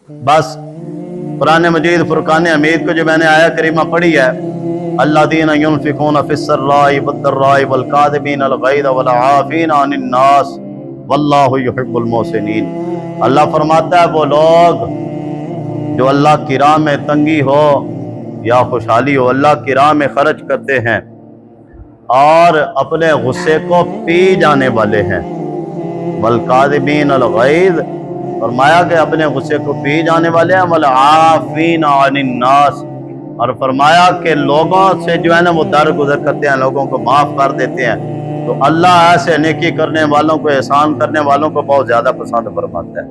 बस कुरान मजीद फुरकान हमीद को जो मैंने आया करीमा पढ़ी है, अल्लज़ीना युनफ़िक़ूना फ़िस्सर्राइ वद्दर्राइ वल्काज़िमीनल ग़ैज़ वल आफ़ीना अनिन नास वल्लाहु युहिब्बुल मुहसिनीन। अल्लाह फरमाता है वो लोग जो अल्लाह की राह में तंगी हो या खुशहाली हो, अल्लाह की राह में खर्च करते हैं और अपने गुस्से को पी जाने वाले हैं। वल्काज़िमीनल ग़ैज़, फरमाया कि अपने गुस्से को पी जाने वाले हैं। वल आफ़ीना अनिन नास, और फरमाया कि लोगों से जो है ना वो दरगुजर करते हैं, लोगों को माफ़ कर देते हैं। तो अल्लाह ऐसे नेकी करने वालों को, एहसान करने वालों को बहुत ज़्यादा पसंद फरमाता है।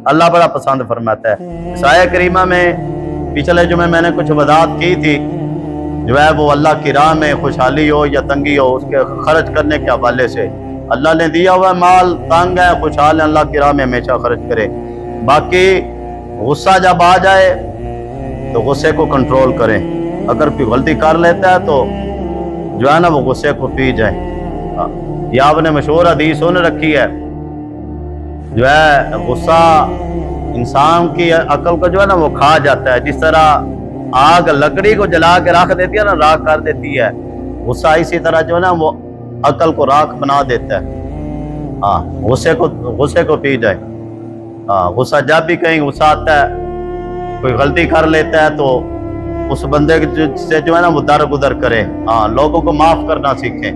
अल्लाह बड़ा पसंद फरमाता है। इस आयत करीमा में पिछले जुमे मैंने कुछ वज़ाहत की थी, जो है वो अल्लाह की राह में खुशहाली हो या तंगी हो, उसके खर्च करने के हवाले से अल्लाह ने दिया हुआ माल तंग है खुशहाल है, अल्लाह की राह में हमेशा खर्च करे। बाकी गुस्सा जब आ जाए तो गुस्से को कंट्रोल करें। अगर कोई गलती कर लेता है तो जो है ना वो गुस्से को पी जाए। ये आपने मशहूर हदीस सुन रखी है, जो है गुस्सा इंसान की अकल को जो है ना वो खा जाता है। जिस तरह आग लकड़ी को जला के राख देती है ना, राख कर देती है, गुस्सा इसी तरह जो है ना वो अकल को राख बना देता है। गुस्से को पी जाए। गुस्सा जब भी कहीं गुस्सा आता है, कोई गलती कर लेता है, तो उस बंदे से जो है ना वो दरगुदर करे। लोगों को माफ करना सीखें।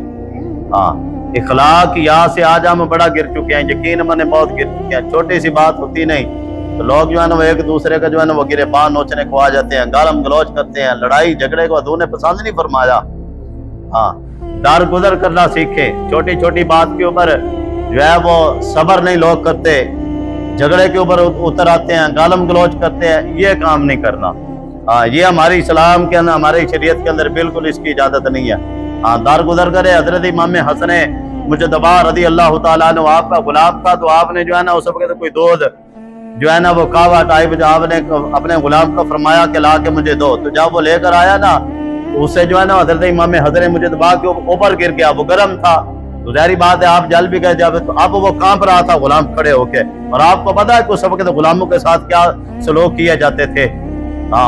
इखलाक यहाँ से आज हम बड़ा गिर चुके हैं, यकीन मैंने बहुत गिर चुके हैं। छोटी सी बात होती नहीं तो लोग जो है ना वो एक दूसरे का जो है ना वो गिरेबान नोचने को आ जाते हैं, गालम गलौज करते हैं, लड़ाई झगड़े को अदू ने पसंद नहीं फरमाया। दरगुजर करना सीखें। छोटी छोटी बात के ऊपर जो है वो सब्र नहीं लोग करते, झगड़े के ऊपर उतर आते हैं, गालम गलौज करते हैं। ये काम नहीं करना। ये हमारी इस्लाम के अंदर, हमारी शरीयत के अंदर बिल्कुल इसकी इजाजत नहीं है। दरगुजर करे। हजरत इमाम हसन मुजतबा रज़ी अल्लाह तआला अन्हु आपका गुलाम था, तो आपने जो है ना उस वक्त कोई दूध जो है ना वो कावा टाइप जो आपने अपने गुलाम को फरमाया कि ला के मुझे दो। तो जब वो लेकर आया ना तो उससे जो है ना हजरत इमाम हसन मुजतबा के ऊपर गिर गया। वो गर्म था तो जाहिर बात है आप जल भी गए। जब तो अब वो कांप रहा था गुलाम खड़े होके, और आपको पता है कि उस वक्त गुलामों के साथ क्या सलूक किए जाते थे।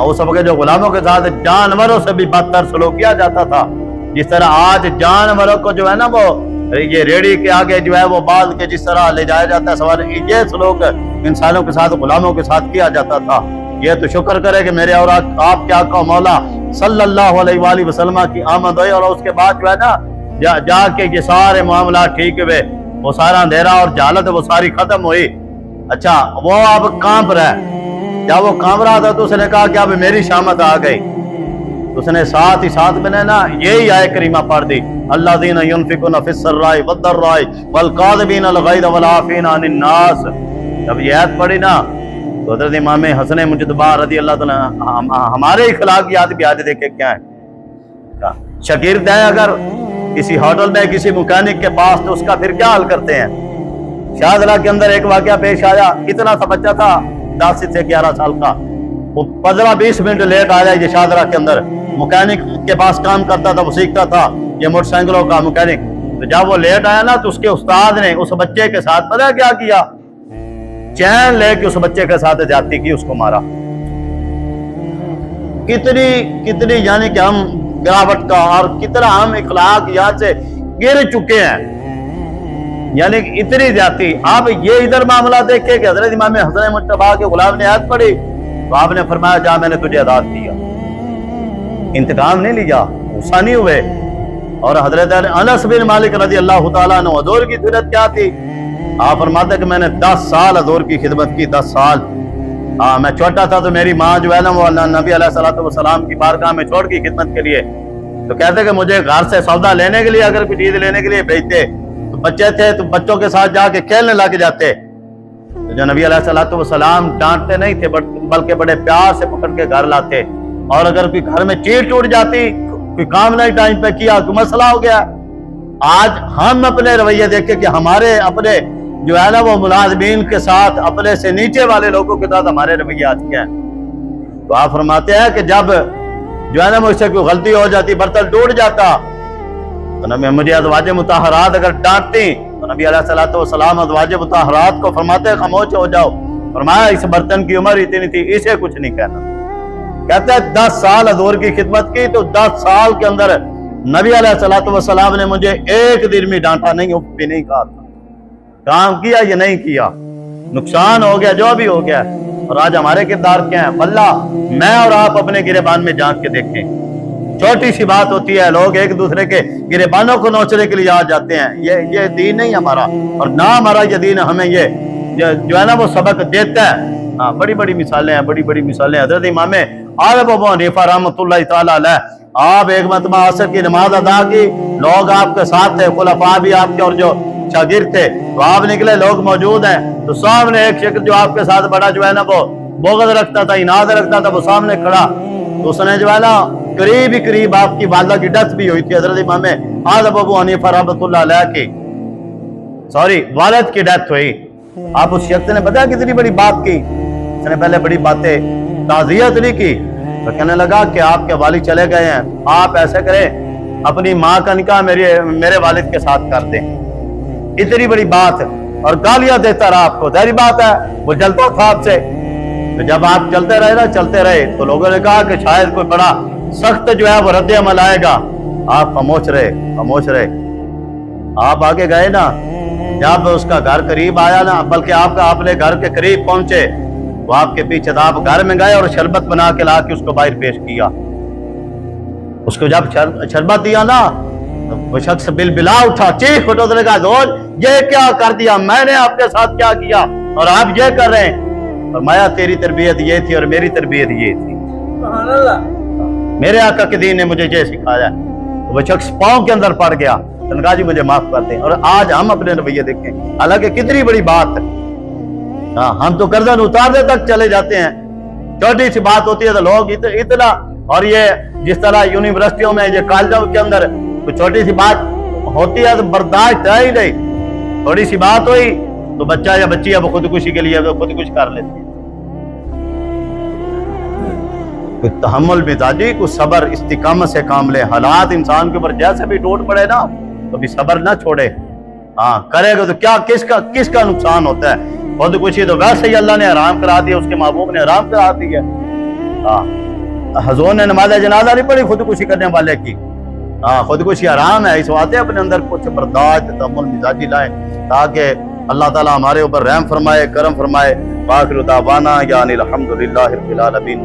उस वक्त जो गुलामों के साथ जानवरों से भी बदतर सलूक किया जाता था। जिस तरह आज जानवरों को जो है ना वो ये रेड़ी के आगे जो है वो बांध के जिस तरह ले जाया जाता है सवार, ये सलूक इंसानों के साथ गुलामों के साथ किया जाता था। ये तो शुक्र करे कि मेरे और आप क्या आका मौला सल्लल्लाहु अलैहि वसल्लम की आमद हुई, और उसके बाद जो है ना जाके ये सारे मामला ठीक हुए, वो सारा अंधेरा और जहालत वो सारी खत्म हुई। अच्छा, वो अब कांप रहा है। जब वो कांप रहा था तो उसने कहा कि अब मेरी शामत आ गई। तो उसने साथ ही साथ में ना यही आयत करीमा पढ़ दी, अल्लज़ीना युनफ़िक़ूना फ़िस्सर्राइ वद्दर्राइ वल्काज़िमीनल ग़ैज़ वल आफ़ीना अनिन नास। जब ये आयत पढ़ी ना तो हज़रत इमाम हसन मुजतबा रज़ी अल्लाह तआला हमारे इखलाकियात भी आज देखे क्या है। शागिर्द है अगर किसी होटल में किसी मैकेनिक के पास, तो उसका फिर क्या हाल करते हैं। शाहदरा के अंदर एक वाकया पेश आया। इतना सा बच्चा था 10 से 11 साल का, वो 15-20 मिनट लेट आया। ये शाहदरा के अंदर मैकेनिक के पास काम करता था, वो सीखता था ये मोटरसाइकिलों का मैकेनिक। तो जब वो लेट आया ना तो उसके उस्ताद ने उस बच्चे के साथ पता क्या किया, चैन लेके उस बच्चे के साथ ज्यादती की, उसको मारा। कितनी यानी कि हम गिरावट का और कितना हम इखलाक यहाँ से गिर चुके हैं, यानी कि इतनी ज्यादती। आप ये इधर मामला देखे कि हजरत इमाम हसन मुजतबा के गुलाम ने आयत पढ़ी तो आपने फरमाया जा मैंने तुझे आजाद किया, इंतकाम नहीं लिया, गुस्सा नहीं हुए। और हजरत अनस बिन मालिक रज़ी अल्लाह तआला अन्हु, हुज़ूर की खिदमत क्या थी, आप फरमाते कि मैंने 10 साल हुज़ूर की खिदमत की, 10 साल। मैं छोटा था तो मेरी माँ जो है ना वो नबी अलैहिस्सलातु वस्सलाम की बारगाह में छोड़ की खिदमत के लिए। तो कहते कि मुझे घर से सौदा लेने के लिए, अगर कोई चीज लेने के लिए भेजते, तो बच्चे थे तो बच्चों के साथ जाके खेलने लग जाते। तो जो नबी अलैहिस्सलातु वस्सलाम डांटते नहीं थे बल्कि बड़े प्यार से पकड़ के घर लाते। और अगर कोई घर में चीज टूट जाती, कोई काम नहीं टाइम पे किया, कोई मसला हो गया, आज हम अपने रवैये देखे कि हमारे अपने जो है ना वो मुलाजमीन के साथ, अपने से नीचे वाले लोगों के साथ हमारे रवैये आज क्या है। तो आप फरमाते हैं कि जब जो है ना मुझसे कोई गलती हो जाती, बर्तन टूट जाता, तो नबी मुझे अज़वाज मुताहरात अगर डांटती तो नबी अलैहिस्सलातु वस्सलाम अज़वाज मुताहरात को फरमाते खामोश हो जाओ, फरमाया इस बर्तन की उम्र इतनी थी, इसे कुछ नहीं कहना। कहते हैं 10 साल हजूर की खिदमत की, तो 10 साल के अंदर नबी अलैहिस्सलाम ने मुझे एक दिन में डांटा नहीं, उफ भी नहीं कहा था। काम किया या नहीं किया, नुकसान हो गया जो भी हो गया। और आज हमारे किरदार क्या है, अल्लाह मैं और आप अपने गिरेबान में झांक के देखें। छोटी सी बात होती है, लोग एक दूसरे के गिरेबानों को नोचने के लिए आ जाते हैं। ये दीन नहीं हमारा, और ना हमारा ये दीन हमें ये जो है ना वो सबक देता है। हाँ, बड़ी बड़ी मिसालें हैं, बड़ी बड़ी मिसालें। हजरत इमाम आज़म अबू हनीफा रहमतुल्लाह तआला अलैह, आप एक मरतबा असर की नमाज अदा की, लोग आपके साथ थे, खुलफा भी आपके और जो शागिर्द थे, तो आप निकले, लोग मौजूद हैं, तो सामने एक शख्स जो आपके साथ बड़ा जो है ना वो बोगद रखता था, इनाद रखता था, वो सामने खड़ा। तो उसने जो है ना करीब ही करीब आपकी वालदा की डेथ भी हुई थी, हजरत इमाम आज़म अबू हनीफा रहमतुल्लाह अलैह की, सॉरी वालिद की डेथ हुई। आप उस शख्स ने पता कितनी बड़ी बात की, उसने पहले बड़ी बातें ताज़ियत नहीं की, तो कहने लगा कि आपके वालिद चले गए हैं, आप ऐसे करें अपनी माँ का निकाह मेरे वालिद के साथ कर दें। इतनी बड़ी बात, और गालियां देता रहा आपको। जाहिर बात है वो जलता था आपसे। तो जब आप चलते रहे तो लोगों ने कहा कि शायद कोई बड़ा सख्त जो है वो रद्द अमल आएगा। आप खामोश रहे। आप आगे गए ना, जब उसका घर करीब आया ना, बल्कि आपने घर के करीब पहुंचे, तो आपके पीछे आप घर में गए और शरबत बना के ला के उसको बाहर पेश किया। उसको जब शरबत दिया ना, तो वो शख्स बिलबिला उठा, चीख उठा, उसने कहा दोस्त ये क्या कर दिया, मैंने आपके साथ क्या किया और आप ये कर रहे हैं। फरमाया तेरी तरबियत ये थी और मेरी तरबियत ये थी, मेरे आका के दीन ने मुझे ये सिखाया। तो वो शख्स पाँव के अंदर पड़ गया, कहा जी मुझे माफ कर दें। और आज हम अपने रवैये देखें, हालांकि कितनी बड़ी बात है। हाँ, हम तो गर्दन उतारने तक चले जाते हैं, छोटी सी बात होती है तो लोग इतना। और ये जिस तरह यूनिवर्सिटियों में, ये कॉलेजों के अंदर कोई छोटी सी बात होती है तो बर्दाश्त है ही नहीं। थोड़ी सी बात हुई तो बच्चा या बच्ची अब खुदकुशी के लिए खुदकुश कर लेती है। कोई तहम्मुल मिजाजी, कुछ सब्र इस्तिकामत से काम ले। हालात इंसान के ऊपर जैसे भी टूट पड़े ना, तो भी सब्र ना छोड़े। हाँ, करेगा तो क्या किसका नुकसान होता है। खुदकुशी तो वैसे ही अल्लाह ने हराम करा दिया, उसके महबूब ने हराम करा दिया। हाँ, हुजूर ने नमाज जनाजा नहीं पढ़ी खुदकुशी करने वाले की। हाँ, खुदकुशी हराम है। इस वास्ते अपने अंदर कुछ बर्दाश्त, तहम्मुल मिजाजी लाए, ताकि अल्लाह ताला हमारे ऊपर रहम फरमाए, करम फरमाए। आखिर दावाना यानी अल्हम्दुलिल्लाहि रब्बिल आलमीन।